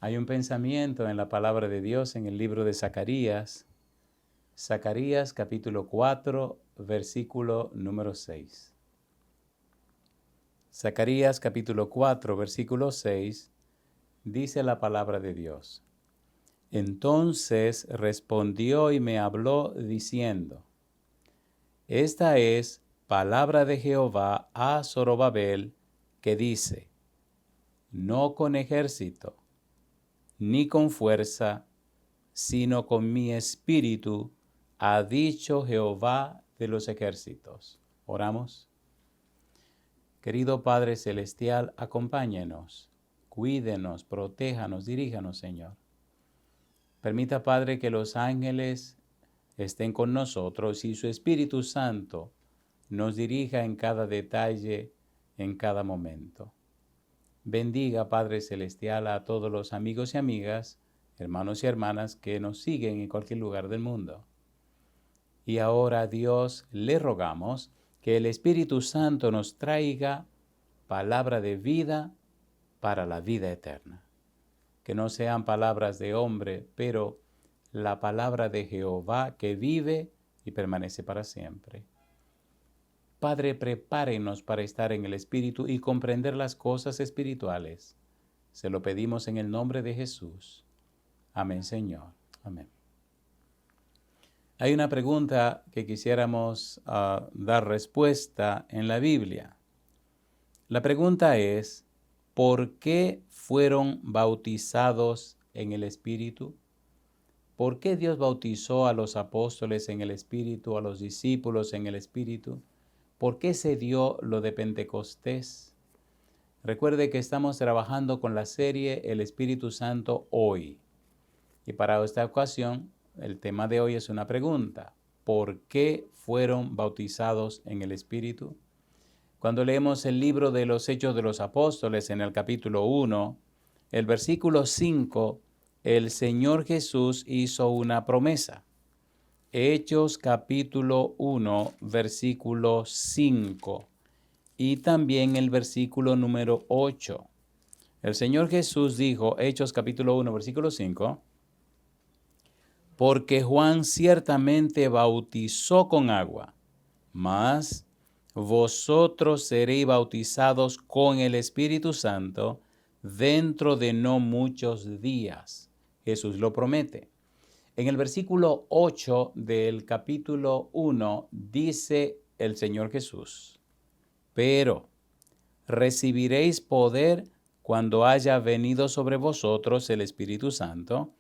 Hay un pensamiento en la palabra de Dios en el libro de Zacarías. Zacarías capítulo 4, versículo número 6. Zacarías capítulo 4, versículo 6, dice la palabra de Dios. Entonces respondió y me habló diciendo, esta es palabra de Jehová a Zorobabel, que dice, no con ejército, ni con fuerza, sino con mi espíritu, ha dicho Jehová de los ejércitos. Oramos. Querido Padre Celestial, acompáñenos, cuídenos, protéjanos, diríjanos, Señor. Permita, Padre, que los ángeles estén con nosotros y su Espíritu Santo nos dirija en cada detalle, en cada momento. Bendiga, Padre Celestial, a todos los amigos y amigas, hermanos y hermanas que nos siguen en cualquier lugar del mundo. Y ahora a Dios le rogamos que el Espíritu Santo nos traiga palabra de vida para la vida eterna. Que no sean palabras de hombre, pero la palabra de Jehová que vive y permanece para siempre. Padre, prepárenos para estar en el Espíritu y comprender las cosas espirituales. Se lo pedimos en el nombre de Jesús. Amén, Señor. Amén. Hay una pregunta que quisiéramos dar respuesta en la Biblia. La pregunta es, ¿por qué fueron bautizados en el Espíritu? ¿Por qué Dios bautizó a los apóstoles en el Espíritu, a los discípulos en el Espíritu? ¿Por qué se dio lo de Pentecostés? Recuerde que estamos trabajando con la serie El Espíritu Santo hoy. Y para esta ocasión, el tema de hoy es una pregunta. ¿Por qué fueron bautizados en el Espíritu? Cuando leemos el libro de los Hechos de los Apóstoles en el capítulo 1, el versículo 5, el Señor Jesús hizo una promesa. Hechos capítulo 1, versículo 5 y también el versículo número 8. El Señor Jesús dijo, Hechos capítulo 1, versículo 5, porque Juan ciertamente bautizó con agua, mas vosotros seréis bautizados con el Espíritu Santo dentro de no muchos días. Jesús lo promete. En el versículo 8 del capítulo 1 dice el Señor Jesús, pero recibiréis poder cuando haya venido sobre vosotros el Espíritu Santo,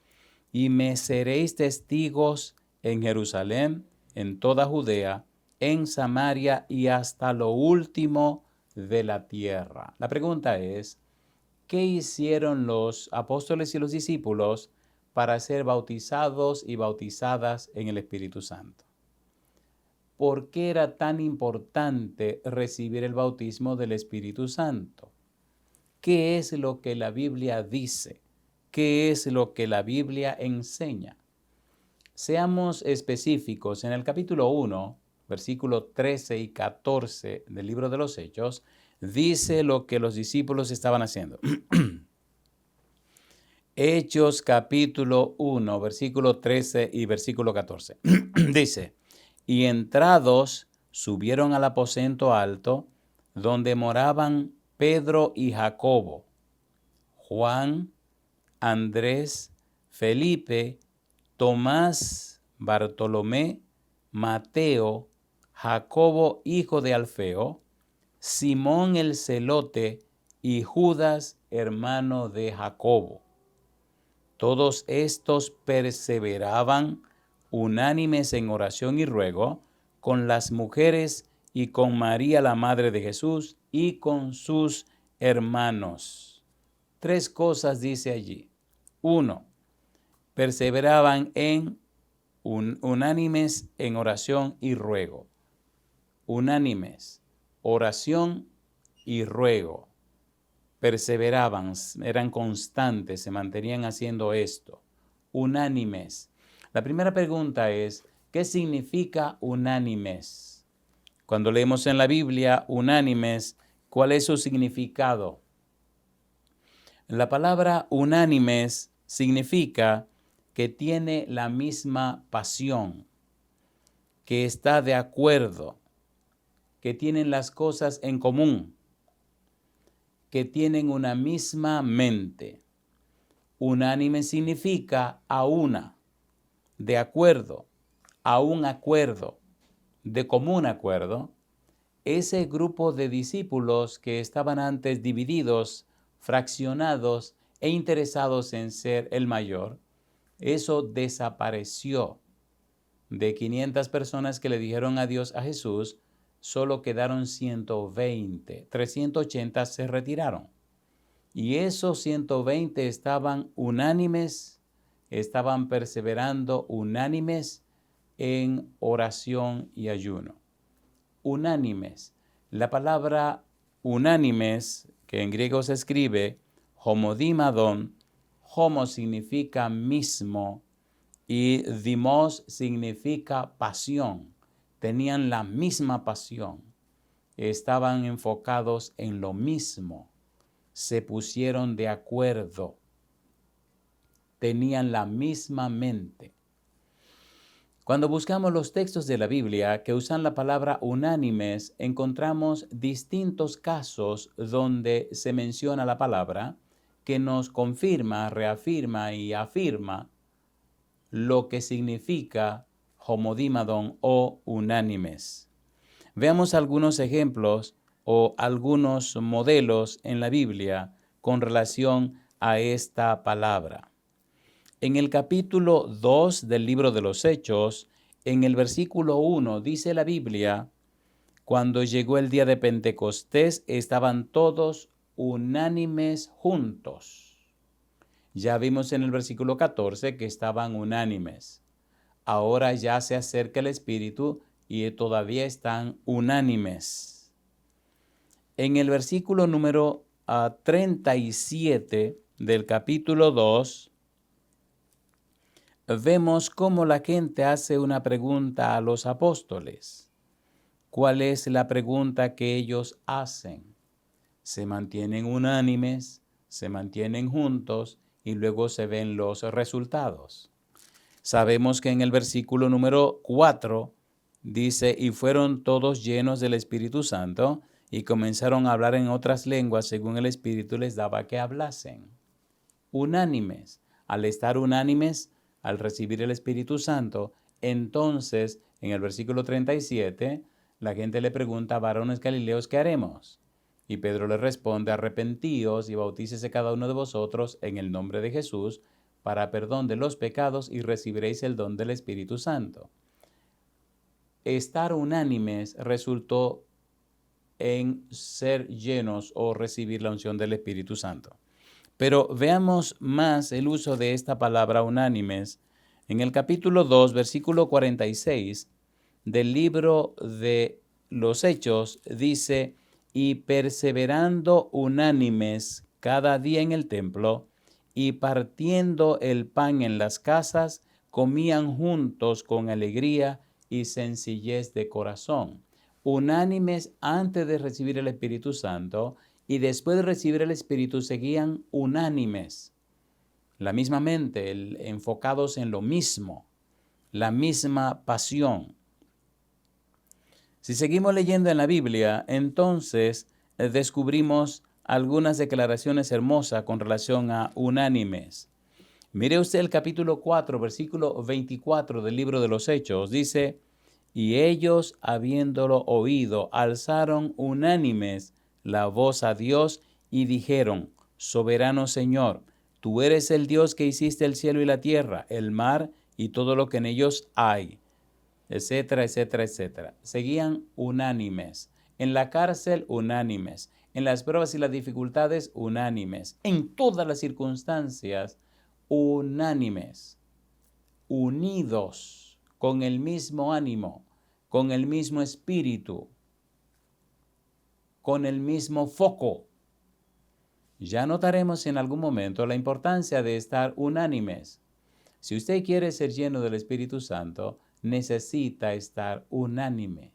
y me seréis testigos en Jerusalén, en toda Judea, en Samaria y hasta lo último de la tierra. La pregunta es, ¿qué hicieron los apóstoles y los discípulos para ser bautizados y bautizadas en el Espíritu Santo? ¿Por qué era tan importante recibir el bautismo del Espíritu Santo? ¿Qué es lo que la Biblia dice? ¿Qué es lo que la Biblia enseña? Seamos específicos. En el capítulo 1, versículos 13 y 14 del libro de los Hechos, dice lo que los discípulos estaban haciendo. Hechos capítulo 1, versículo 13 y versículo 14. Dice, y entrados subieron al aposento alto, donde moraban Pedro y Jacobo, Juan, Andrés, Felipe, Tomás, Bartolomé, Mateo, Jacobo, hijo de Alfeo, Simón el celote y Judas, hermano de Jacobo. Todos estos perseveraban unánimes en oración y ruego con las mujeres y con María, la madre de Jesús, y con sus hermanos. Tres cosas dice allí. 1. Perseveraban unánimes en oración y ruego. Unánimes, oración y ruego. Perseveraban, eran constantes, se mantenían haciendo esto. Unánimes. La primera pregunta es, ¿qué significa unánimes? Cuando leemos en la Biblia unánimes, ¿cuál es su significado? La palabra unánimes significa que tiene la misma pasión, que está de acuerdo, que tienen las cosas en común, que tienen una misma mente. Unánime significa a una, de acuerdo, a un acuerdo, de común acuerdo. Ese grupo de discípulos que estaban antes divididos, fraccionados e interesados en ser el mayor, eso desapareció. De 500 personas que le dijeron adiós a Jesús, solo quedaron 120. 380 se retiraron. Y esos 120 estaban unánimes, estaban perseverando unánimes en oración y ayuno. Unánimes. La palabra unánimes, que en griego se escribe homodimadon, homo significa mismo y dimos significa pasión. Tenían la misma pasión. Estaban enfocados en lo mismo. Se pusieron de acuerdo. Tenían la misma mente. Cuando buscamos los textos de la Biblia que usan la palabra unánimes, encontramos distintos casos donde se menciona la palabra que nos confirma, reafirma y afirma lo que significa homodimadon o unánimes. Veamos algunos ejemplos o algunos modelos en la Biblia con relación a esta palabra. En el capítulo 2 del libro de los Hechos, en el versículo 1, dice la Biblia, cuando llegó el día de Pentecostés, estaban todos unánimes juntos. Ya vimos en el versículo 14 que estaban unánimes. Ahora ya se acerca el Espíritu y todavía están unánimes. En el versículo número 37 del capítulo 2, vemos cómo la gente hace una pregunta a los apóstoles. ¿Cuál es la pregunta que ellos hacen? Se mantienen unánimes, se mantienen juntos y luego se ven los resultados. Sabemos que en el versículo número 4 dice, y fueron todos llenos del Espíritu Santo y comenzaron a hablar en otras lenguas según el Espíritu les daba que hablasen. Unánimes. Al estar unánimes, al recibir el Espíritu Santo, entonces, en el versículo 37, la gente le pregunta, varones galileos, ¿qué haremos? Y Pedro le responde, arrepentíos y bautícese cada uno de vosotros en el nombre de Jesús para perdón de los pecados y recibiréis el don del Espíritu Santo. Estar unánimes resultó en ser llenos o recibir la unción del Espíritu Santo. Pero veamos más el uso de esta palabra unánimes en el capítulo 2, versículo 46 del libro de los Hechos. Dice, y perseverando unánimes cada día en el templo y partiendo el pan en las casas, comían juntos con alegría y sencillez de corazón. Unánimes antes de recibir el Espíritu Santo y después de recibir el Espíritu seguían unánimes. La misma mente, enfocados en lo mismo, la misma pasión. Si seguimos leyendo en la Biblia, entonces descubrimos algunas declaraciones hermosas con relación a unánimes. Mire usted el capítulo 4, versículo 24 del libro de los Hechos. Dice, y ellos, habiéndolo oído, alzaron unánimes la voz a Dios y dijeron, soberano Señor, tú eres el Dios que hiciste el cielo y la tierra, el mar y todo lo que en ellos hay, etcétera, etcétera, etcétera. Seguían unánimes. En la cárcel, unánimes. En las pruebas y las dificultades, unánimes. En todas las circunstancias, unánimes. Unidos, con el mismo ánimo, con el mismo espíritu, con el mismo foco. Ya notaremos en algún momento la importancia de estar unánimes. Si usted quiere ser lleno del Espíritu Santo, necesita estar unánime.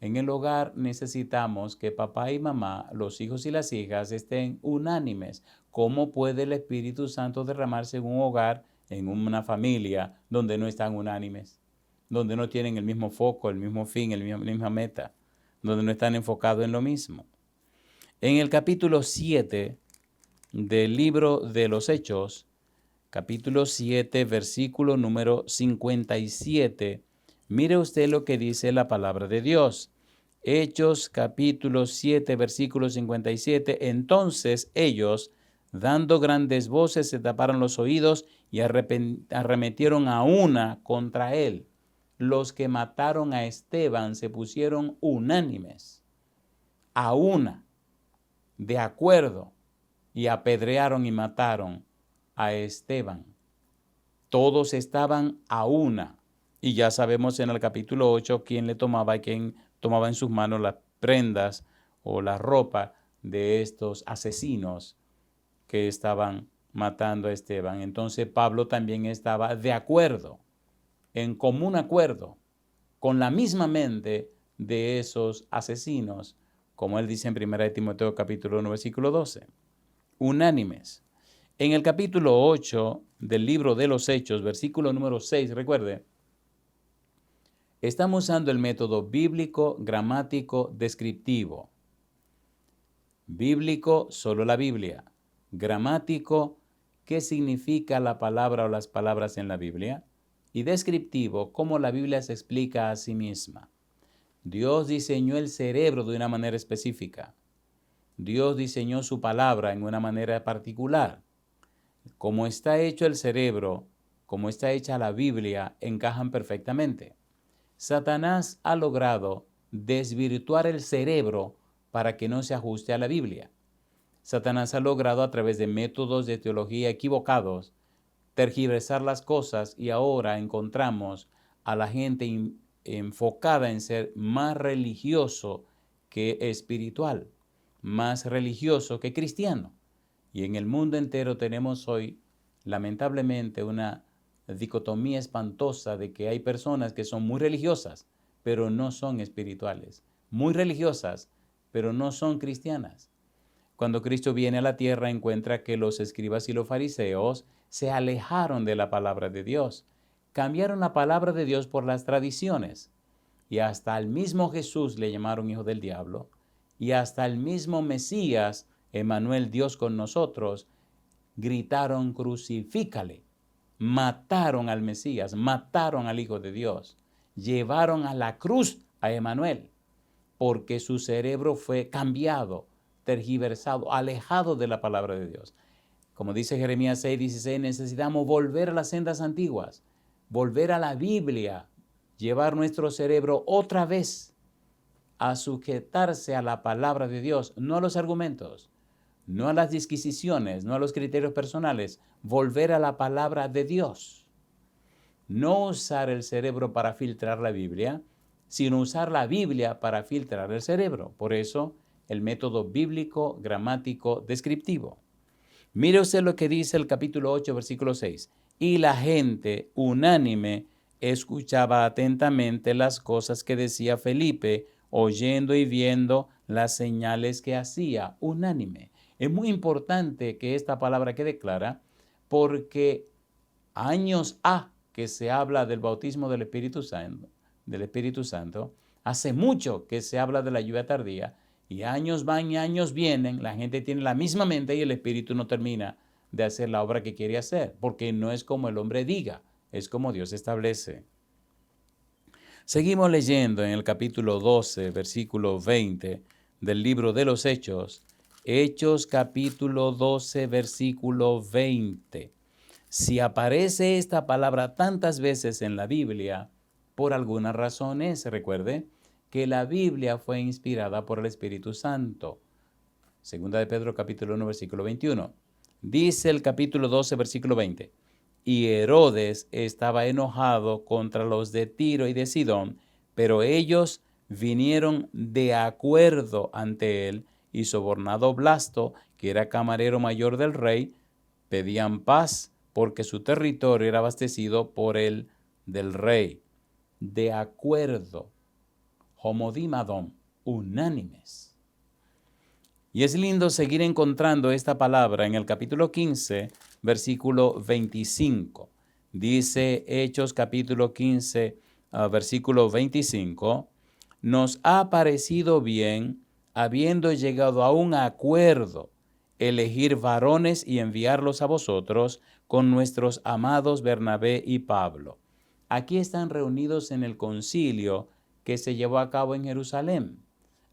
En el hogar necesitamos que papá y mamá, los hijos y las hijas estén unánimes. ¿Cómo puede el Espíritu Santo derramarse en un hogar, en una familia, donde no están unánimes? Donde no tienen el mismo foco, el mismo fin, la misma meta, donde no están enfocados en lo mismo. En el capítulo 7 del libro de los Hechos, capítulo 7, versículo número 57, mire usted lo que dice la palabra de Dios. Hechos capítulo 7, versículo 57. Entonces ellos, dando grandes voces, se taparon los oídos y arremetieron a una contra él. Los que mataron a Esteban se pusieron unánimes, a una, de acuerdo, y apedrearon y mataron a Esteban. Todos estaban a una. Y ya sabemos en el capítulo 8 quién le tomaba y quién tomaba en sus manos las prendas o la ropa de estos asesinos que estaban matando a Esteban. Entonces Pablo también estaba de acuerdo, en común acuerdo, con la misma mente de esos asesinos, como él dice en 1 Timoteo capítulo 1, versículo 12. Unánimes. En el capítulo 8 del libro de los Hechos, versículo número 6, recuerde, estamos usando el método bíblico, gramático, descriptivo. Bíblico, solo la Biblia. Gramático, ¿qué significa la palabra o las palabras en la Biblia? Y descriptivo, cómo la Biblia se explica a sí misma. Dios diseñó el cerebro de una manera específica. Dios diseñó su palabra en una manera particular. Como está hecho el cerebro, como está hecha la Biblia, encajan perfectamente. Satanás ha logrado desvirtuar el cerebro para que no se ajuste a la Biblia. Satanás ha logrado, a través de métodos de teología equivocados, tergiversar las cosas, y ahora encontramos a la gente enfocada en ser más religioso que espiritual, más religioso que cristiano. Y en el mundo entero tenemos hoy, lamentablemente, una dicotomía espantosa de que hay personas que son muy religiosas, pero no son espirituales. Muy religiosas, pero no son cristianas. Cuando Cristo viene a la tierra, encuentra que los escribas y los fariseos se alejaron de la palabra de Dios. Cambiaron la palabra de Dios por las tradiciones. Y hasta al mismo Jesús le llamaron hijo del diablo. Y hasta el mismo Mesías, Emmanuel, Dios con nosotros, gritaron: crucifícale. Mataron al Mesías, mataron al Hijo de Dios. Llevaron a la cruz a Emmanuel, porque su cerebro fue cambiado, tergiversado, alejado de la palabra de Dios. Como dice Jeremías 6:16, necesitamos volver a las sendas antiguas, volver a la Biblia, llevar nuestro cerebro otra vez a sujetarse a la palabra de Dios, no a los argumentos, no a las disquisiciones, no a los criterios personales, volver a la palabra de Dios. No usar el cerebro para filtrar la Biblia, sino usar la Biblia para filtrar el cerebro. Por eso, el método bíblico, gramático, descriptivo. Mire usted lo que dice el capítulo 8, versículo 6. Y la gente unánime escuchaba atentamente las cosas que decía Felipe, oyendo y viendo las señales que hacía. Unánime. Es muy importante que esta palabra quede clara, porque años que se habla del bautismo del Espíritu Santo, hace mucho que se habla de la lluvia tardía, y años van y años vienen, la gente tiene la misma mente y el Espíritu no termina de hacer la obra que quiere hacer, porque no es como el hombre diga, es como Dios establece. Seguimos leyendo en el capítulo 12, versículo 20 del libro de los Hechos. Hechos capítulo 12, versículo 20. Si aparece esta palabra tantas veces en la Biblia, por alguna razón es, recuerde, que la Biblia fue inspirada por el Espíritu Santo. Segunda de Pedro capítulo 1, versículo 21. Dice el capítulo 12, versículo 20. Y Herodes estaba enojado contra los de Tiro y de Sidón, pero ellos vinieron de acuerdo ante él, y sobornado Blasto, que era camarero mayor del rey, pedían paz, porque su territorio era abastecido por el del rey. De acuerdo. homodimadon, unánimes. Y es lindo seguir encontrando esta palabra en el capítulo 15, versículo 25. Dice Hechos capítulo 15, versículo 25, nos ha parecido bien, habiendo llegado a un acuerdo, elegir varones y enviarlos a vosotros con nuestros amados Bernabé y Pablo. Aquí están reunidos en el concilio que se llevó a cabo en Jerusalén.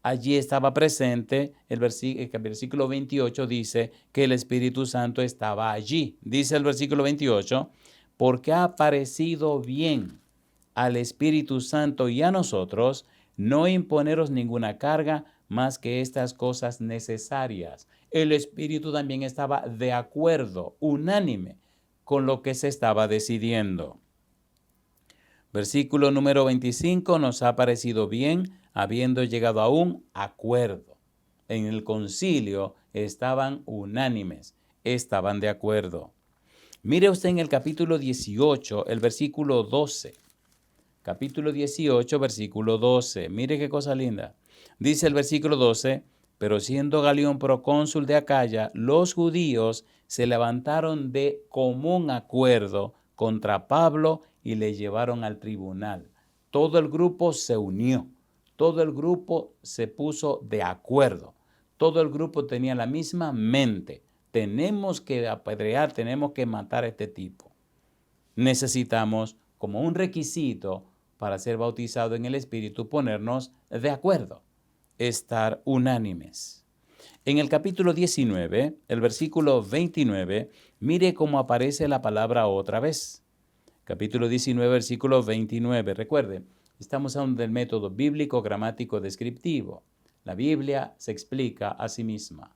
Allí estaba presente, el versículo 28 dice que el Espíritu Santo estaba allí. Dice el versículo 28, porque ha parecido bien al Espíritu Santo y a nosotros no imponeros ninguna carga más que estas cosas necesarias. El Espíritu también estaba de acuerdo, unánime, con lo que se estaba decidiendo. Versículo número 25, nos ha parecido bien, habiendo llegado a un acuerdo. En el concilio estaban unánimes, estaban de acuerdo. Mire usted en el capítulo 18, el versículo 12. Capítulo 18, versículo 12. Mire qué cosa linda. Dice el versículo 12, pero siendo Galión procónsul de Acaya, los judíos se levantaron de común acuerdo contra Pablo y le llevaron al tribunal. Todo el grupo se unió, todo el grupo se puso de acuerdo, todo el grupo tenía la misma mente. Tenemos que apedrear, tenemos que matar a este tipo. Necesitamos, como un requisito para ser bautizado en el Espíritu, ponernos de acuerdo, estar unánimes. En el capítulo 19, el versículo 29, mire cómo aparece la palabra otra vez. Capítulo 19, versículo 29. Recuerde, estamos hablando del método bíblico, gramático, descriptivo. La Biblia se explica a sí misma.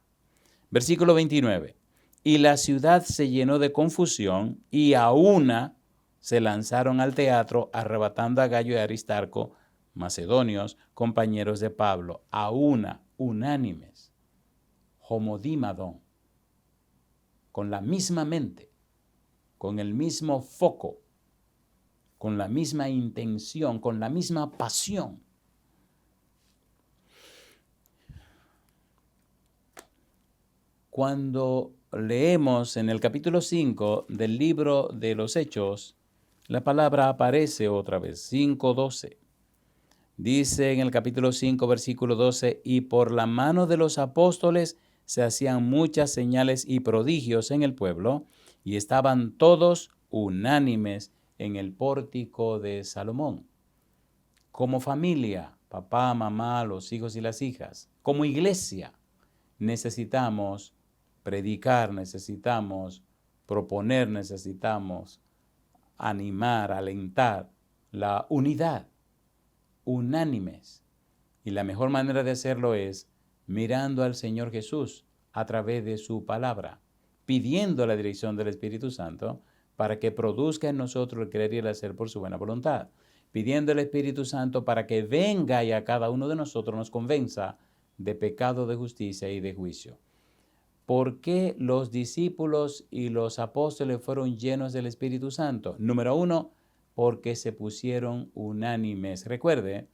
Versículo 29. Y la ciudad se llenó de confusión y a una se lanzaron al teatro arrebatando a Gayo y Aristarco, macedonios, compañeros de Pablo, a una, unánimes, homodimadon, con la misma mente, con el mismo foco, con la misma intención, con la misma pasión. Cuando leemos en el capítulo 5 del libro de los Hechos, la palabra aparece otra vez, 5:12. Dice en el capítulo 5, versículo 12, y por la mano de los apóstoles se hacían muchas señales y prodigios en el pueblo, y estaban todos unánimes en el pórtico de Salomón. Como familia, papá, mamá, los hijos y las hijas, como iglesia, necesitamos predicar, necesitamos proponer, necesitamos animar, alentar la unidad, unánimes. Y la mejor manera de hacerlo es mirando al Señor Jesús a través de su palabra, pidiendo la dirección del Espíritu Santo para que produzca en nosotros el creer y el hacer por su buena voluntad, pidiendo al Espíritu Santo para que venga y a cada uno de nosotros nos convenza de pecado, de justicia y de juicio. ¿Por qué los discípulos y los apóstoles fueron llenos del Espíritu Santo? Número 1, porque se pusieron unánimes. Recuerde,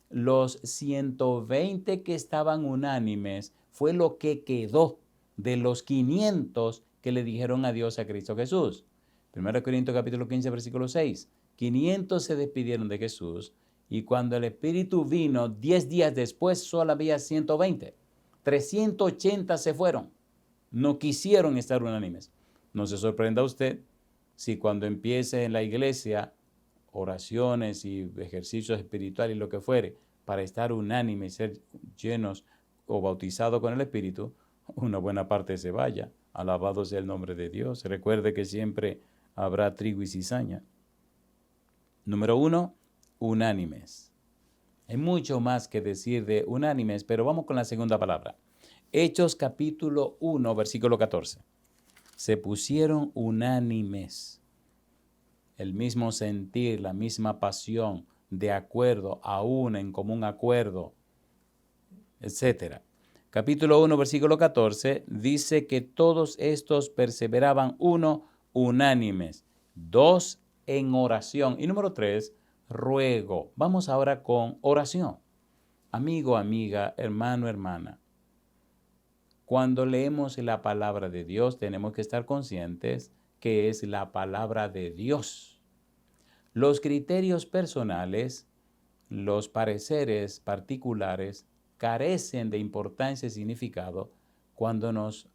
los 120 que estaban unánimes fue lo que quedó de los 500 que le dijeron adiós a Cristo Jesús. 1 Corintios capítulo 15, versículo 6. 500 se despidieron de Jesús y cuando el Espíritu vino, 10 días después solo había 120. 380 se fueron. No quisieron estar unánimes. No se sorprenda usted si cuando empiece en la iglesia oraciones y ejercicios espirituales y lo que fuere, para estar unánimes, ser llenos o bautizados con el Espíritu, una buena parte se vaya. Alabado sea el nombre de Dios. Recuerde que siempre habrá trigo y cizaña. Número 1, unánimes. Hay mucho más que decir de unánimes, pero vamos con la segunda palabra. Hechos capítulo 1, versículo 14. Se pusieron unánimes. El mismo sentir, la misma pasión, de acuerdo, a una, en común acuerdo, etc. Capítulo 1, versículo 14, dice que todos estos perseveraban, 1, unánimes, 2, en oración. Y número 3, ruego. Vamos ahora con oración. amigo, amiga, hermano, hermana, cuando leemos la palabra de Dios, tenemos que estar conscientes que es la palabra de Dios. Los criterios personales, los pareceres particulares, carecen de importancia y significado cuando nos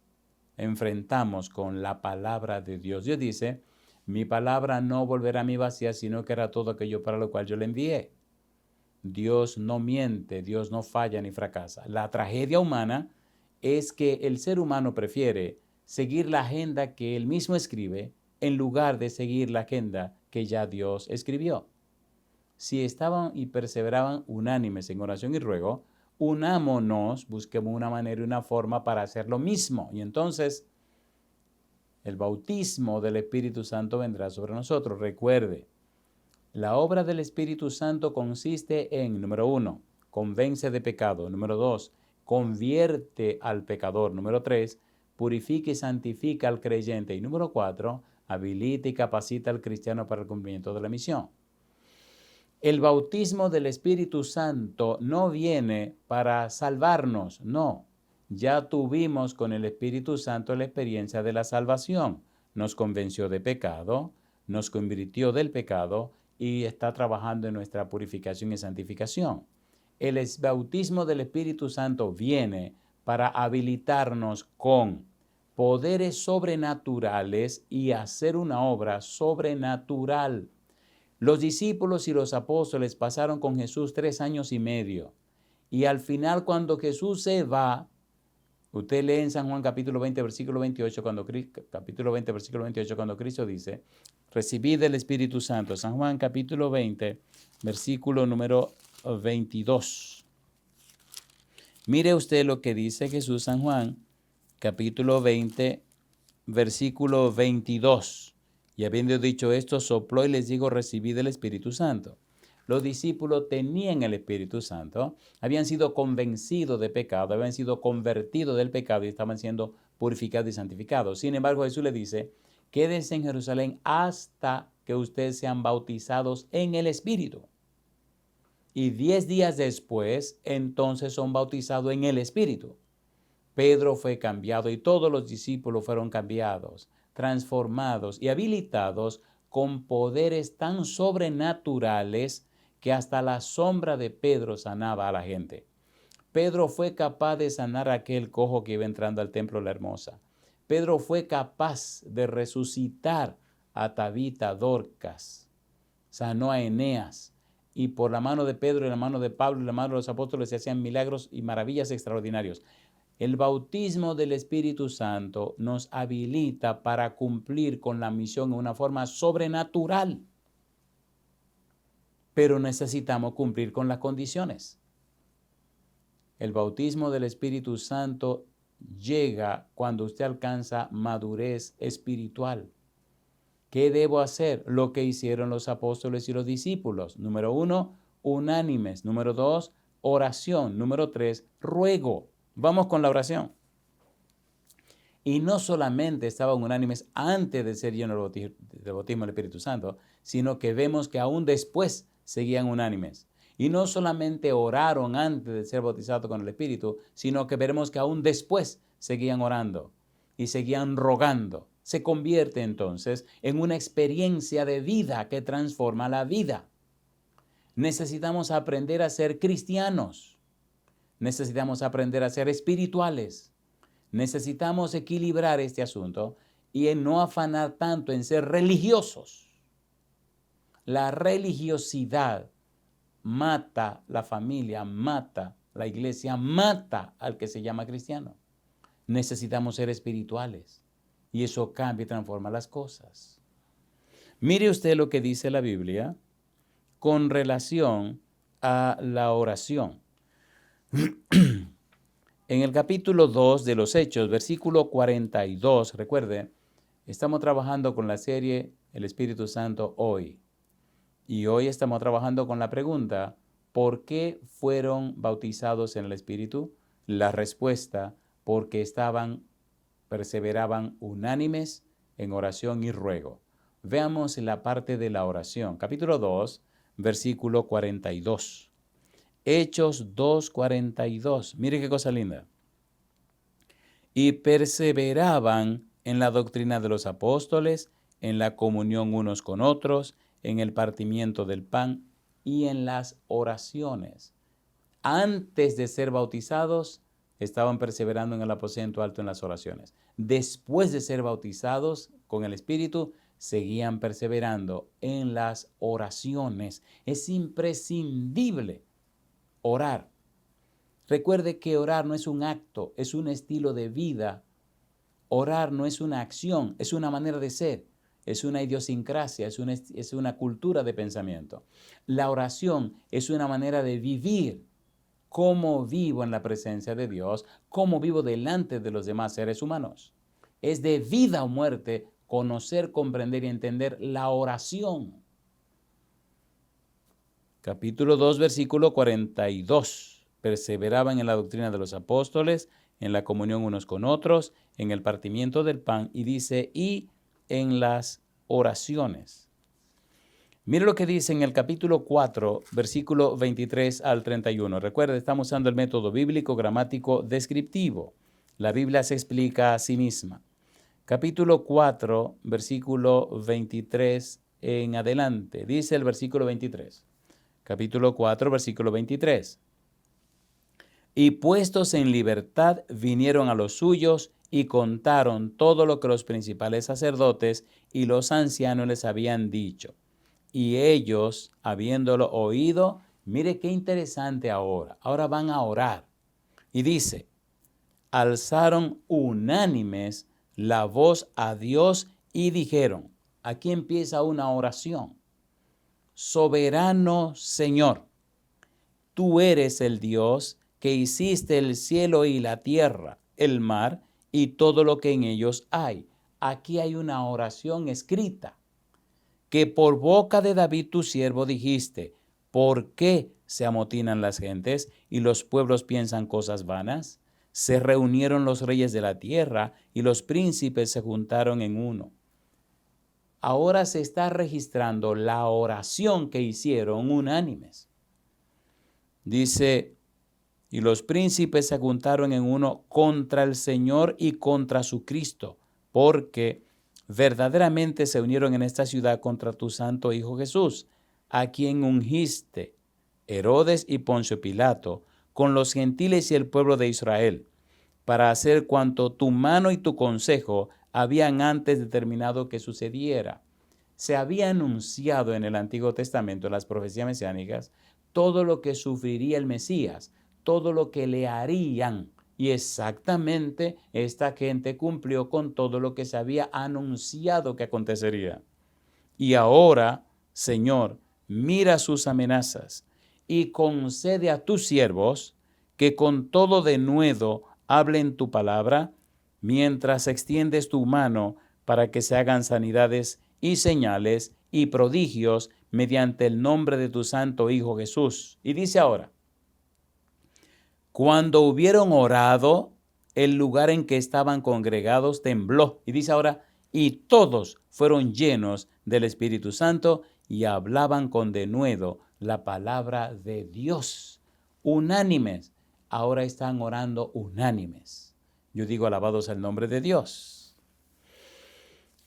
enfrentamos con la palabra de Dios. Dios dice, mi palabra no volverá a mí vacía, sino que hará todo aquello para lo cual yo le envié. Dios no miente, Dios no falla ni fracasa. La tragedia humana es que el ser humano prefiere seguir la agenda que él mismo escribe en lugar de seguir la agenda que ya Dios escribió. Si estaban y perseveraban unánimes en oración y ruego, unámonos, busquemos una manera y una forma para hacer lo mismo. Y entonces el bautismo del Espíritu Santo vendrá sobre nosotros. Recuerde, la obra del Espíritu Santo consiste en, número 1, convence de pecado. Número 2, convierte al pecador. Número 3, purifica y santifica al creyente. Y número 4, habilita y capacita al cristiano para el cumplimiento de la misión. El bautismo del Espíritu Santo no viene para salvarnos, no. Ya tuvimos con el Espíritu Santo la experiencia de la salvación. Nos convenció de pecado, nos convirtió del pecado y está trabajando en nuestra purificación y santificación. El bautismo del Espíritu Santo viene para habilitarnos con poderes sobrenaturales y hacer una obra sobrenatural. Los discípulos y los apóstoles pasaron con Jesús 3 años y medio. Y al final, cuando Jesús se va, usted lee en San Juan capítulo 20, versículo 28, cuando Cristo dice, recibid el Espíritu Santo. San Juan capítulo 20, versículo número 22. Mire usted lo que dice Jesús, San Juan capítulo 20, versículo 22. Y habiendo dicho esto, sopló y les dijo, recibid el Espíritu Santo. Los discípulos tenían el Espíritu Santo, habían sido convencidos de pecado, habían sido convertidos del pecado y estaban siendo purificados y santificados. Sin embargo, Jesús les dice, quédense en Jerusalén hasta que ustedes sean bautizados en el Espíritu. Y 10 días después, entonces son bautizados en el Espíritu. Pedro fue cambiado y todos los discípulos fueron cambiados, transformados y habilitados con poderes tan sobrenaturales que hasta la sombra de Pedro sanaba a la gente. Pedro fue capaz de sanar a aquel cojo que iba entrando al templo de la Hermosa. Pedro fue capaz de resucitar a Tabita, Dorcas, sanó a Eneas, y por la mano de Pedro y la mano de Pablo y la mano de los apóstoles se hacían milagros y maravillas extraordinarios. El bautismo del Espíritu Santo nos habilita para cumplir con la misión de una forma sobrenatural. Pero necesitamos cumplir con las condiciones. El bautismo del Espíritu Santo llega cuando usted alcanza madurez espiritual. ¿Qué debo hacer? Lo que hicieron los apóstoles y los discípulos. Número 1, unánimes. Número 2, oración. Número 3, ruego. Vamos con la oración. Y no solamente estaban unánimes antes de ser llenos del bautismo del Espíritu Santo, sino que vemos que aún después seguían unánimes. Y no solamente oraron antes de ser bautizados con el Espíritu, sino que veremos que aún después seguían orando y seguían rogando. Se convierte entonces en una experiencia de vida que transforma la vida. Necesitamos aprender a ser cristianos. Necesitamos aprender a ser espirituales. Necesitamos equilibrar este asunto y en no afanar tanto en ser religiosos. La religiosidad mata la familia, mata la iglesia, mata al que se llama cristiano. Necesitamos ser espirituales y eso cambia y transforma las cosas. Mire usted lo que dice la Biblia con relación a la oración. En el capítulo 2 de los Hechos, versículo 42, recuerde, estamos trabajando con la serie El Espíritu Santo hoy. Y hoy estamos trabajando con la pregunta, ¿por qué fueron bautizados en el Espíritu? La respuesta, porque perseveraban unánimes en oración y ruego. Veamos la parte de la oración. Capítulo 2, versículo 42. Hechos 2:42. Mire qué cosa linda. Y perseveraban en la doctrina de los apóstoles, en la comunión unos con otros, en el partimiento del pan y en las oraciones. Antes de ser bautizados, estaban perseverando en el aposento alto en las oraciones. Después de ser bautizados con el Espíritu, seguían perseverando en las oraciones. Es imprescindible orar. Recuerde que orar no es un acto, es un estilo de vida. Orar no es una acción, es una manera de ser, es una idiosincrasia, es una cultura de pensamiento. La oración es una manera de vivir. ¿Cómo vivo en la presencia de Dios? ¿Cómo vivo delante de los demás seres humanos? Es de vida o muerte conocer, comprender y entender la oración. Capítulo 2, versículo 42. Perseveraban en la doctrina de los apóstoles, en la comunión unos con otros, en el partimiento del pan, y dice, y en las oraciones. Mire lo que dice en el capítulo 4, versículo 23 al 31. Recuerde, estamos usando el método bíblico gramático descriptivo. La Biblia se explica a sí misma. Capítulo 4, versículo 23 en adelante. Dice el versículo 23. Capítulo 4, versículo 23. Y puestos en libertad vinieron a los suyos y contaron todo lo que los principales sacerdotes y los ancianos les habían dicho. Y ellos, habiéndolo oído, mire qué interesante ahora. Ahora van a orar. Y dice, alzaron unánimes la voz a Dios y dijeron, aquí empieza una oración. Soberano Señor, tú eres el Dios que hiciste el cielo y la tierra, el mar y todo lo que en ellos hay. Aquí hay una oración escrita, que por boca de David tu siervo dijiste, ¿por qué se amotinan las gentes y los pueblos piensan cosas vanas? Se reunieron los reyes de la tierra y los príncipes se juntaron en uno. Ahora se está registrando la oración que hicieron unánimes. Dice, y los príncipes se juntaron en uno contra el Señor y contra su Cristo, porque verdaderamente se unieron en esta ciudad contra tu santo Hijo Jesús, a quien ungiste, Herodes y Poncio Pilato, con los gentiles y el pueblo de Israel, para hacer cuanto tu mano y tu consejo habían antes determinado que sucediera. Se había anunciado en el Antiguo Testamento, en las profecías mesiánicas, todo lo que sufriría el Mesías, todo lo que le harían. Y exactamente esta gente cumplió con todo lo que se había anunciado que acontecería. Y ahora, Señor, mira sus amenazas y concede a tus siervos que con todo denuedo hablen tu palabra, mientras extiendes tu mano para que se hagan sanidades y señales y prodigios mediante el nombre de tu santo Hijo Jesús. Y dice ahora, cuando hubieron orado, el lugar en que estaban congregados tembló. Y dice ahora, y todos fueron llenos del Espíritu Santo y hablaban con denuedo la palabra de Dios. Unánimes. Ahora están orando unánimes. Yo digo, alabados al nombre de Dios.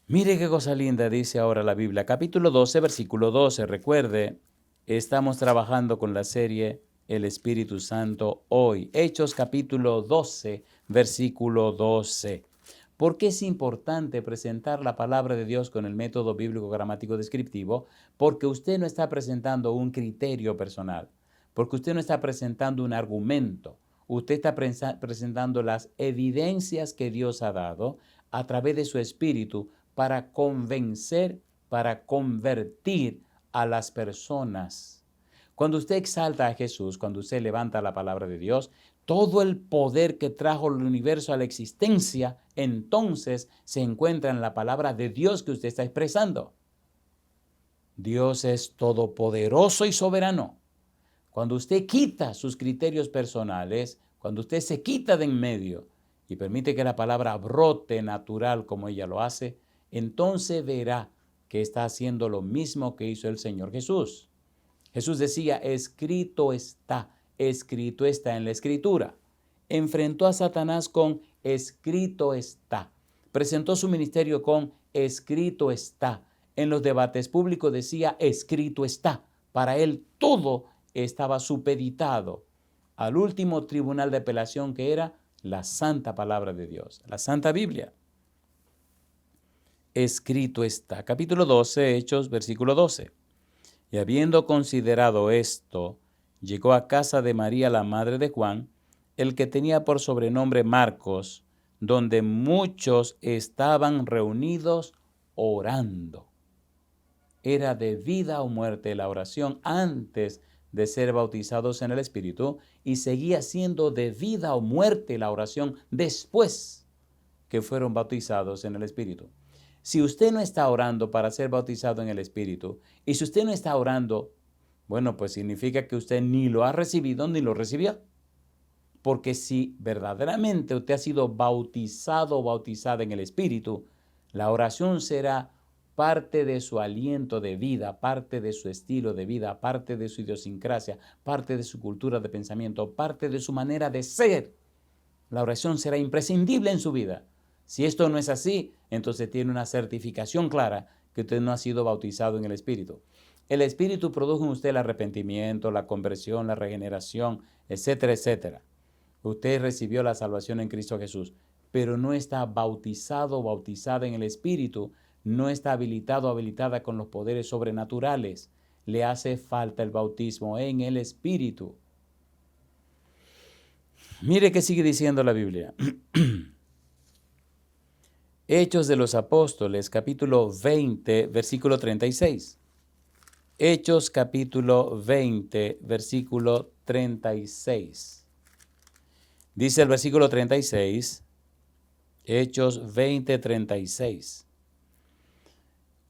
Mire qué cosa linda dice ahora la Biblia. Capítulo 12, versículo 12. Recuerde, estamos trabajando con la serie El Espíritu Santo hoy. Hechos capítulo 12, versículo 12. ¿Por qué es importante presentar la palabra de Dios con el método bíblico gramático descriptivo? Porque usted no está presentando un criterio personal, porque usted no está presentando un argumento, usted está presentando las evidencias que Dios ha dado a través de su Espíritu para convencer, para convertir a las personas. Cuando usted exalta a Jesús, cuando usted levanta la palabra de Dios, todo el poder que trajo el universo a la existencia, entonces se encuentra en la palabra de Dios que usted está expresando. Dios es todopoderoso y soberano. Cuando usted quita sus criterios personales, cuando usted se quita de en medio y permite que la palabra brote natural como ella lo hace, entonces verá que está haciendo lo mismo que hizo el Señor Jesús. Jesús decía, escrito está, escrito está en la Escritura. Enfrentó a Satanás con escrito está. Presentó su ministerio con escrito está. En los debates públicos decía escrito está. Para él todo estaba supeditado al último tribunal de apelación, que era la santa palabra de Dios, la Santa Biblia. Escrito está. Capítulo 12, Hechos, versículo 12. Y habiendo considerado esto, llegó a casa de María, la madre de Juan, el que tenía por sobrenombre Marcos, donde muchos estaban reunidos orando. Era de vida o muerte la oración antes de ser bautizados en el Espíritu, y seguía siendo de vida o muerte la oración después que fueron bautizados en el Espíritu. Si usted no está orando para ser bautizado en el Espíritu, y si usted no está orando, bueno, pues significa que usted ni lo ha recibido ni lo recibió. Porque si verdaderamente usted ha sido bautizado o bautizada en el Espíritu, la oración será parte de su aliento de vida, parte de su estilo de vida, parte de su idiosincrasia, parte de su cultura de pensamiento, parte de su manera de ser. La oración será imprescindible en su vida. Si esto no es así, entonces tiene una certificación clara que usted no ha sido bautizado en el Espíritu. El Espíritu produjo en usted el arrepentimiento, la conversión, la regeneración, etcétera, etcétera. Usted recibió la salvación en Cristo Jesús, pero no está bautizado o bautizada en el Espíritu, no está habilitado o habilitada con los poderes sobrenaturales. Le hace falta el bautismo en el Espíritu. Mire qué sigue diciendo la Biblia. Hechos de los Apóstoles, capítulo 20, versículo 36. Hechos, capítulo 20, versículo 36. Dice el versículo 36, Hechos 20, 36.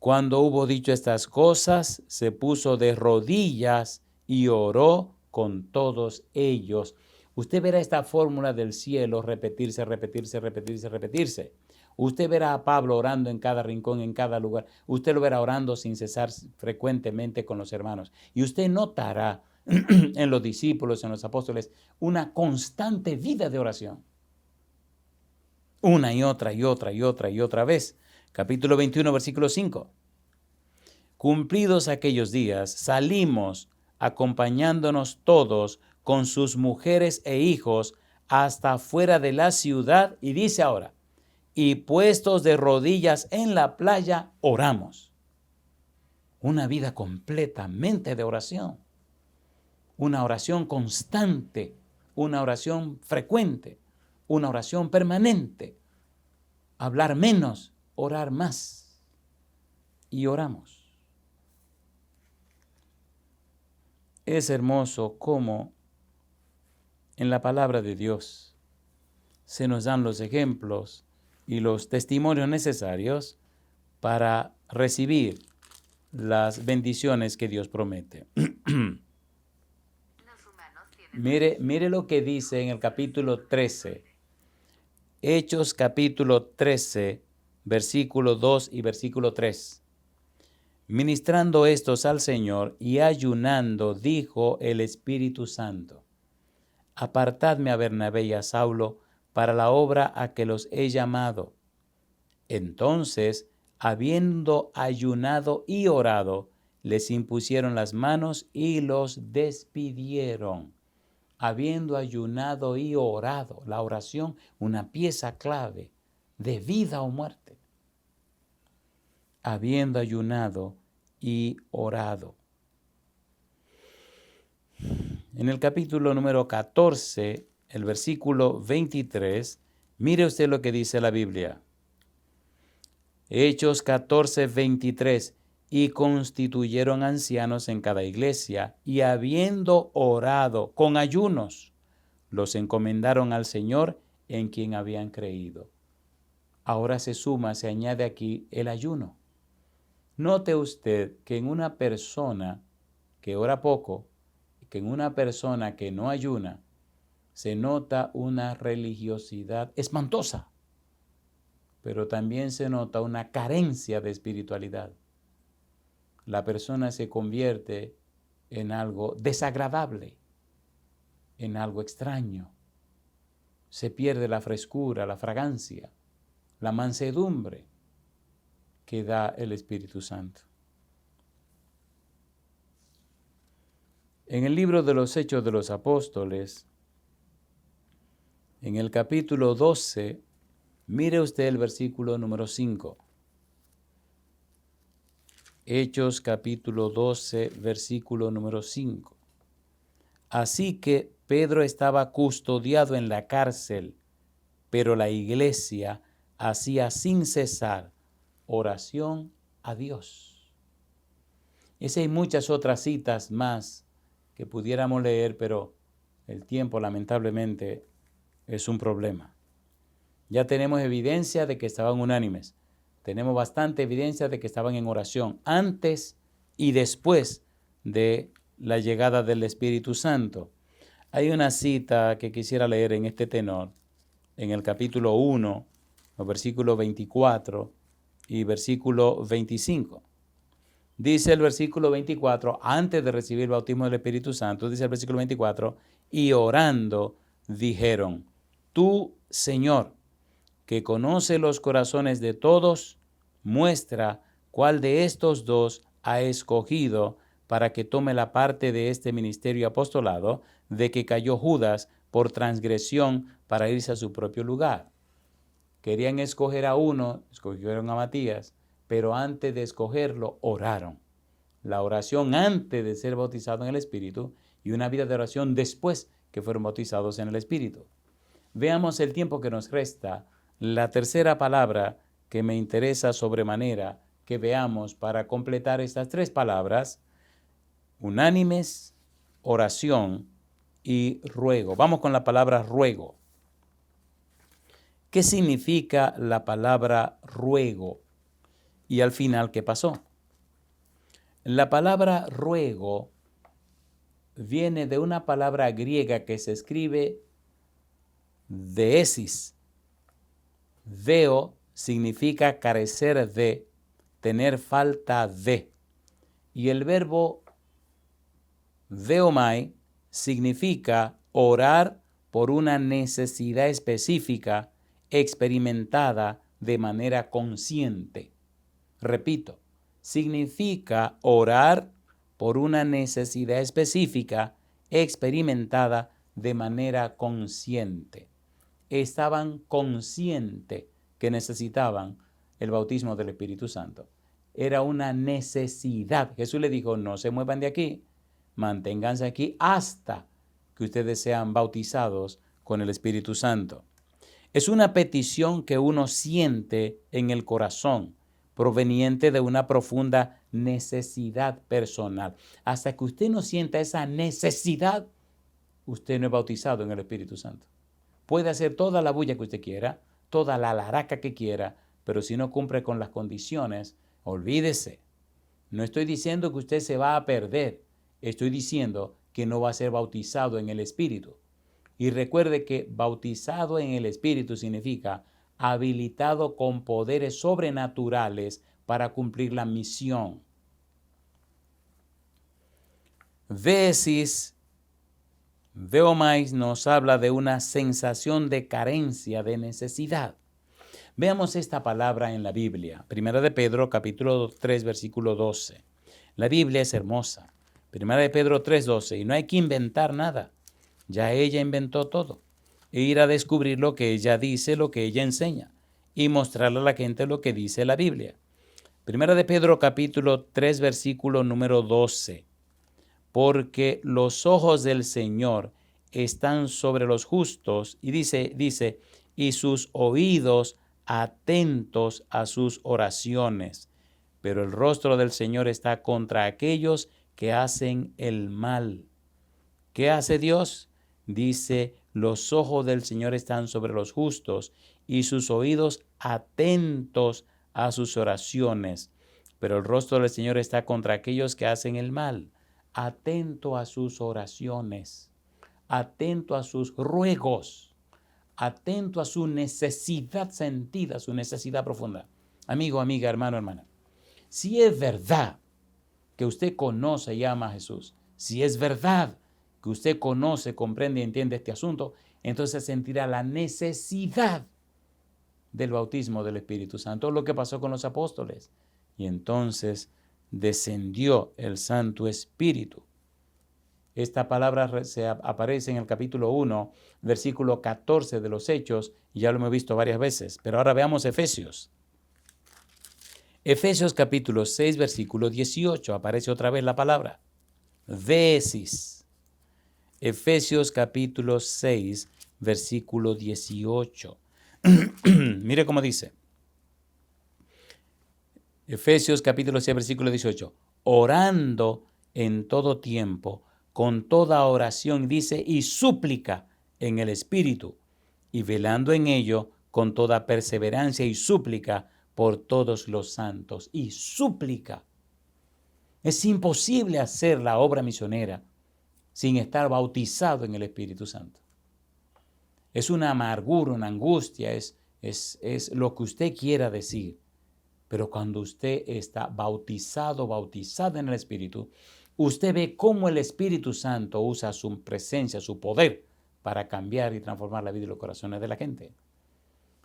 Cuando hubo dicho estas cosas, se puso de rodillas y oró con todos ellos. Usted verá esta fórmula del cielo repetirse, repetirse, repetirse, repetirse. Usted verá a Pablo orando en cada rincón, en cada lugar. Usted lo verá orando sin cesar frecuentemente con los hermanos. Y usted notará en los discípulos, en los apóstoles, una constante vida de oración. Una y otra y otra y otra y otra vez. Capítulo 21, versículo 5. Cumplidos aquellos días, salimos acompañándonos todos con sus mujeres e hijos hasta fuera de la ciudad, y dice ahora, y puestos de rodillas en la playa, oramos. Una vida completamente de oración. Una oración constante, una oración frecuente, una oración permanente. Hablar menos, orar más. Y oramos. Es hermoso cómo en la palabra de Dios se nos dan los ejemplos y los testimonios necesarios para recibir las bendiciones que Dios promete. Mire lo que dice en el capítulo 13. Hechos capítulo 13, versículo 2 y versículo 3. Ministrando estos al Señor y ayunando, dijo el Espíritu Santo, apartadme a Bernabé y a Saulo para la obra a que los he llamado. Entonces, habiendo ayunado y orado, les impusieron las manos y los despidieron. Habiendo ayunado y orado, la oración, una pieza clave de vida o muerte. Habiendo ayunado y orado. En el capítulo número 14, el versículo 23, mire usted lo que dice la Biblia. Hechos 14, 23. Y constituyeron ancianos en cada iglesia, y habiendo orado con ayunos, los encomendaron al Señor en quien habían creído. Ahora se añade aquí el ayuno. Note usted que en una persona que ora poco, que en una persona que no ayuna, se nota una religiosidad espantosa, pero también se nota una carencia de espiritualidad. La persona se convierte en algo desagradable. en algo extraño. Se pierde la frescura, la fragancia, la mansedumbre que da el Espíritu Santo. En el libro de los Hechos de los Apóstoles, en el capítulo 12, mire usted el versículo número 5. Hechos capítulo 12, versículo número 5. Así que Pedro estaba custodiado en la cárcel, pero la iglesia hacía sin cesar oración a Dios. Y hay muchas otras citas más que pudiéramos leer, pero el tiempo lamentablemente es un problema. Ya tenemos evidencia de que estaban unánimes. Tenemos bastante evidencia de que estaban en oración antes y después de la llegada del Espíritu Santo. Hay una cita que quisiera leer en este tenor, en el capítulo 1, los versículos 24 y versículo 25. Dice el versículo 24, antes de recibir el bautismo del Espíritu Santo, dice el versículo 24, y orando dijeron, tú, Señor, que conoce los corazones de todos, muestra cuál de estos dos ha escogido para que tome la parte de este ministerio y apostolado de que cayó Judas por transgresión para irse a su propio lugar. Querían escoger a uno, escogieron a Matías, pero antes de escogerlo, oraron. La oración antes de ser bautizado en el Espíritu y una vida de oración después que fueron bautizados en el Espíritu. Veamos el tiempo que nos resta. La tercera palabra que me interesa sobremanera que veamos para completar estas tres palabras, unánimes, oración y ruego. Vamos con la palabra ruego. ¿Qué significa la palabra ruego? Y al final, ¿qué pasó? La palabra ruego viene de una palabra griega que se escribe deesis. Deo significa carecer de, tener falta de. Y el verbo deomai significa orar por una necesidad específica experimentada de manera consciente. Repito, significa orar por una necesidad específica experimentada de manera consciente. Estaban conscientes que necesitaban el bautismo del Espíritu Santo. Era una necesidad. Jesús le dijo, no se muevan de aquí, manténganse aquí hasta que ustedes sean bautizados con el Espíritu Santo. Es una petición que uno siente en el corazón, proveniente de una profunda necesidad personal. Hasta que usted no sienta esa necesidad, usted no es bautizado en el Espíritu Santo. Puede hacer toda la bulla que usted quiera, toda la laraca que quiera, pero si no cumple con las condiciones, olvídese. No estoy diciendo que usted se va a perder, estoy diciendo que no va a ser bautizado en el Espíritu. Y recuerde que bautizado en el Espíritu significa habilitado con poderes sobrenaturales para cumplir la misión. Deomais nos habla de una sensación de carencia, de necesidad. Veamos esta palabra en la Biblia. Primera de Pedro, capítulo 3, versículo 12. La Biblia es hermosa. Primera de Pedro 3, 12. Y no hay que inventar nada. Ya ella inventó todo. E ir a descubrir lo que ella dice, lo que ella enseña. Y mostrarle a la gente lo que dice la Biblia. Primera de Pedro, capítulo 3, versículo número 12. Porque los ojos del Señor están sobre los justos, y dice, y sus oídos atentos a sus oraciones. Pero el rostro del Señor está contra aquellos que hacen el mal. ¿Qué hace Dios? Dice, los ojos del Señor están sobre los justos, y sus oídos atentos a sus oraciones. Pero el rostro del Señor está contra aquellos que hacen el mal. Atento a sus oraciones, atento a sus ruegos, atento a su necesidad sentida, su necesidad profunda. Amigo, amiga, hermano, hermana, si es verdad que usted conoce y ama a Jesús, si es verdad que usted conoce, comprende y entiende este asunto, entonces sentirá la necesidad del bautismo del Espíritu Santo, lo que pasó con los apóstoles. Y entonces descendió el Santo Espíritu. Esta palabra aparece en el capítulo 1, versículo 14 de los Hechos, y ya lo hemos visto varias veces. Pero ahora veamos Efesios. Efesios capítulo 6, versículo 18, aparece otra vez la palabra. Vesis. Efesios capítulo 6, versículo 18. Mire cómo dice. Efesios capítulo 6, versículo 18. Orando en todo tiempo, con toda oración, dice, y súplica en el Espíritu, y velando en ello con toda perseverancia y súplica por todos los santos. Y súplica. Es imposible hacer la obra misionera sin estar bautizado en el Espíritu Santo. Es una amargura, una angustia, es lo que usted quiera decir. Pero cuando usted está bautizada en el Espíritu, usted ve cómo el Espíritu Santo usa su presencia, su poder, para cambiar y transformar la vida y los corazones de la gente.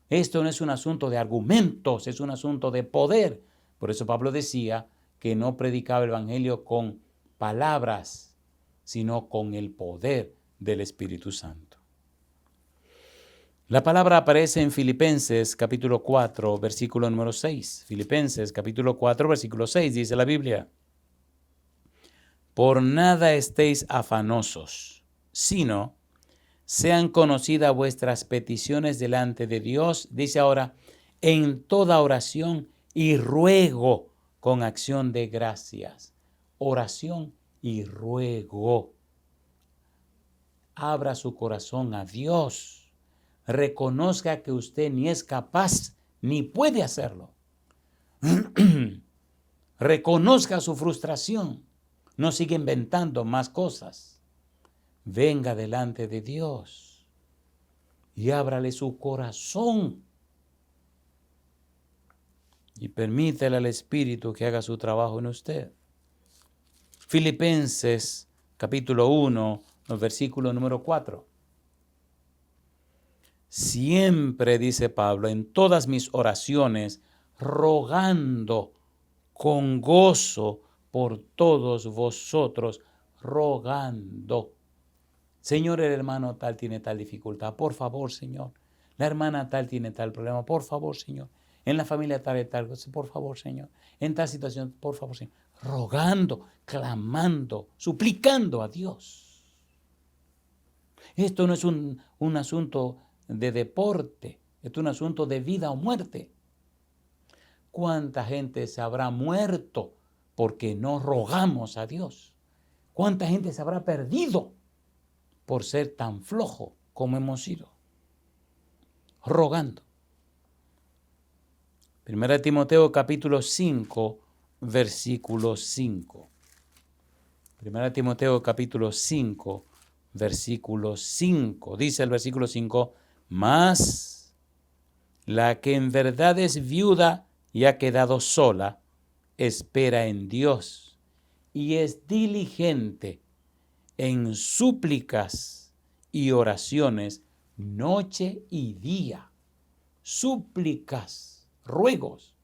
Esto no es un asunto de argumentos, es un asunto de poder. Por eso Pablo decía que no predicaba el Evangelio con palabras, sino con el poder del Espíritu Santo. La palabra aparece en Filipenses capítulo 4, versículo número 6. Filipenses capítulo 4, versículo 6, dice la Biblia. Por nada estéis afanosos, sino sean conocidas vuestras peticiones delante de Dios, dice ahora, en toda oración y ruego con acción de gracias. Oración y ruego. Abra su corazón a Dios. Reconozca que usted ni es capaz ni puede hacerlo. Reconozca su frustración. No siga inventando más cosas. Venga delante de Dios y ábrale su corazón. Y permítele al Espíritu que haga su trabajo en usted. Filipenses capítulo 1, versículo número 4. Siempre, dice Pablo, en todas mis oraciones, rogando con gozo por todos vosotros, rogando. Señor, el hermano tal tiene tal dificultad, por favor, Señor. La hermana tal tiene tal problema, por favor, Señor. En la familia tal y tal, por favor, Señor. En tal situación, por favor, Señor. Rogando, clamando, suplicando a Dios. Esto no es un asunto de deporte, esto es un asunto de vida o muerte. ¿Cuánta gente se habrá muerto porque no rogamos a Dios? ¿Cuánta gente se habrá perdido por ser tan flojo como hemos sido? Rogando. 1 Timoteo capítulo 5, versículo 5. 1 Timoteo capítulo 5, versículo 5. Dice el versículo 5, mas la que en verdad es viuda y ha quedado sola, espera en Dios y es diligente en súplicas y oraciones noche y día. Súplicas, ruegos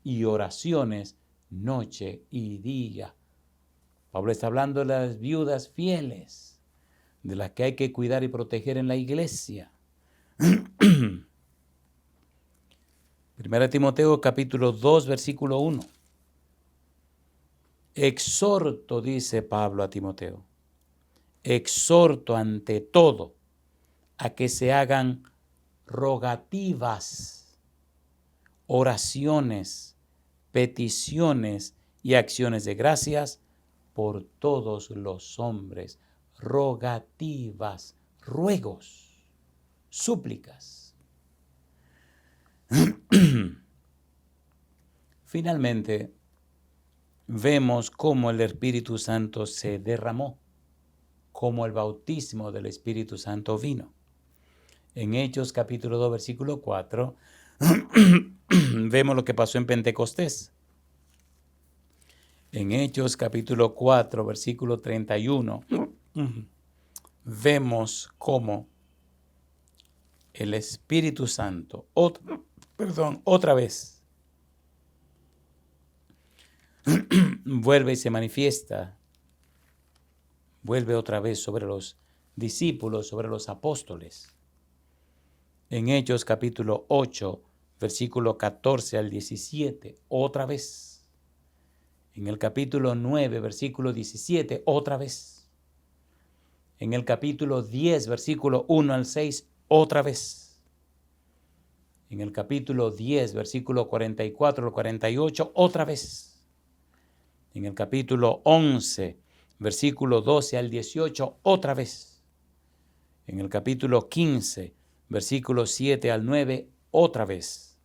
y oraciones noche y día. Pablo está hablando de las viudas fieles, de las que hay que cuidar y proteger en la iglesia. 1 Timoteo capítulo 2, versículo 1. Exhorto, dice Pablo a Timoteo, exhorto ante todo a que se hagan rogativas, oraciones, peticiones y acciones de gracias por todos los hombres. Rogativas, ruegos, súplicas. Finalmente, vemos cómo el Espíritu Santo se derramó, cómo el bautismo del Espíritu Santo vino. En Hechos capítulo 2, versículo 4, vemos lo que pasó en Pentecostés. En Hechos capítulo 4, versículo 31, vemos cómo el Espíritu Santo, otra vez, vuelve y se manifiesta, vuelve otra vez sobre los discípulos, sobre los apóstoles. En Hechos capítulo 8, versículo 14 al 17, otra vez. En el capítulo 9, versículo 17, otra vez. En el capítulo 10, versículo 1 al 6, otra vez. En el capítulo 10, versículo 44 al 48, otra vez. En el capítulo 11, versículo 12 al 18, otra vez. En el capítulo 15, versículo 7 al 9, otra vez.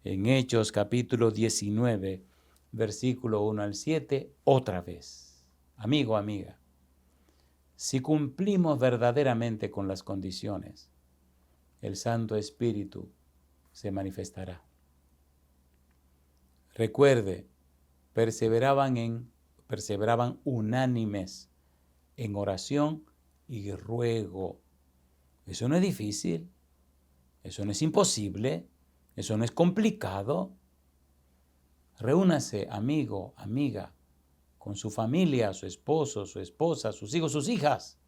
En Hechos capítulo 19, versículo 1 al 7, otra vez. Amigo, amiga, si cumplimos verdaderamente con las condiciones, el Santo Espíritu se manifestará. Recuerde, perseveraban unánimes en oración y ruego. Eso no es difícil, eso no es imposible, eso no es complicado. Reúnase, amigo, amiga, con su familia, su esposo, su esposa, sus hijos, sus hijas.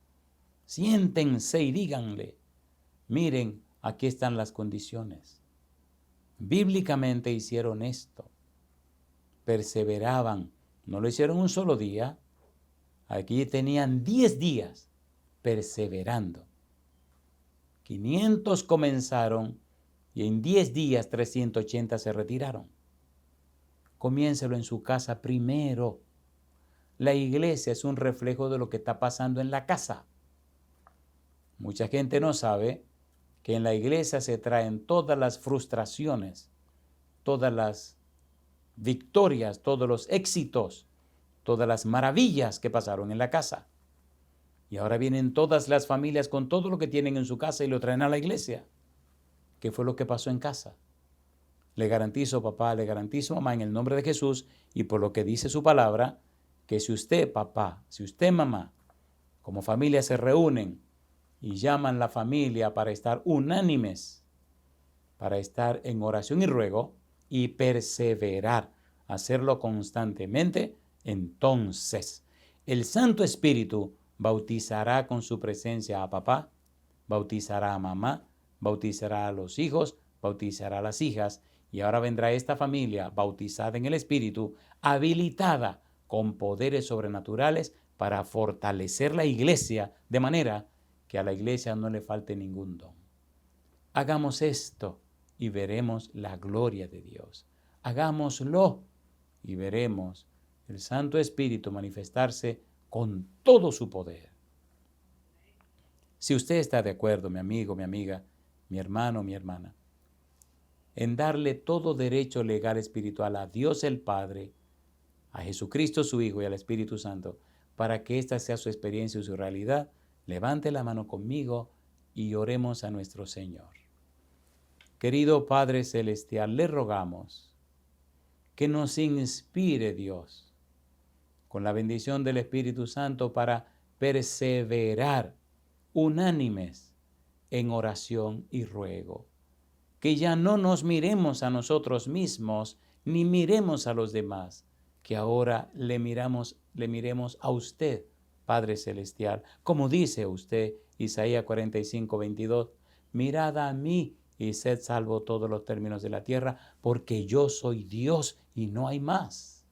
Siéntense y díganle, miren, aquí están las condiciones. Bíblicamente hicieron esto. Perseveraban. No lo hicieron un solo día. Aquí tenían 10 días perseverando. 500 comenzaron y en 10 días 380 se retiraron. Comiéncelo en su casa primero. La iglesia es un reflejo de lo que está pasando en la casa. Mucha gente no sabe que en la iglesia se traen todas las frustraciones, todas las victorias, todos los éxitos, todas las maravillas que pasaron en la casa. Y ahora vienen todas las familias con todo lo que tienen en su casa y lo traen a la iglesia. ¿Qué fue lo que pasó en casa? Le garantizo, papá, le garantizo, mamá, en el nombre de Jesús y por lo que dice su palabra, que si usted, papá, si usted, mamá, como familia se reúnen y llaman la familia para estar unánimes, para estar en oración y ruego y perseverar, hacerlo constantemente, entonces el Santo Espíritu bautizará con su presencia a papá, bautizará a mamá, bautizará a los hijos, bautizará a las hijas, y ahora vendrá esta familia bautizada en el Espíritu, habilitada con poderes sobrenaturales para fortalecer la iglesia, de manera que a la iglesia no le falte ningún don. Hagamos esto y veremos la gloria de Dios. Hagámoslo y veremos el Santo Espíritu manifestarse con todo su poder. Si usted está de acuerdo, mi amigo, mi amiga, mi hermano, mi hermana, en darle todo derecho legal espiritual a Dios el Padre, a Jesucristo su Hijo y al Espíritu Santo, para que esta sea su experiencia y su realidad, levante la mano conmigo y oremos a nuestro Señor. Querido Padre Celestial, le rogamos que nos inspire, Dios, con la bendición del Espíritu Santo para perseverar unánimes en oración y ruego. Que ya no nos miremos a nosotros mismos, ni miremos a los demás, que ahora le miremos a usted, Padre Celestial, como dice usted, Isaías 45, 22, mirad a mí y sed salvo todos los términos de la tierra, porque yo soy Dios y no hay más.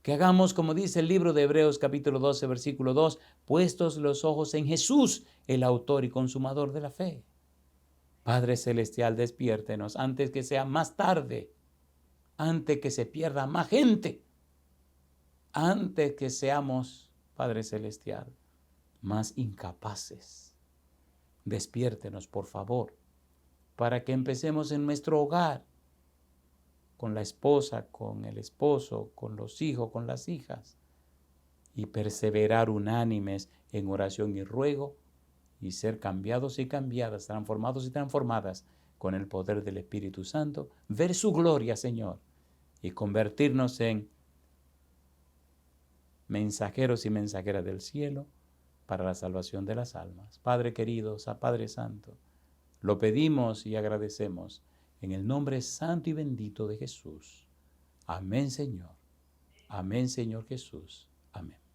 Que hagamos, como dice el libro de Hebreos capítulo 12, versículo 2, puestos los ojos en Jesús, el autor y consumador de la fe. Padre Celestial, despiértenos antes que sea más tarde, antes que se pierda más gente, antes que seamos, Padre Celestial, más incapaces. Despiértenos, por favor, para que empecemos en nuestro hogar, con la esposa, con el esposo, con los hijos, con las hijas, y perseverar unánimes en oración y ruego, y ser cambiados y cambiadas, transformados y transformadas con el poder del Espíritu Santo, ver su gloria, Señor, y convertirnos en mensajeros y mensajeras del cielo, para la salvación de las almas. Padre querido, Padre Santo, lo pedimos y agradecemos en el nombre santo y bendito de Jesús. Amén, Señor. Amén, Señor Jesús. Amén.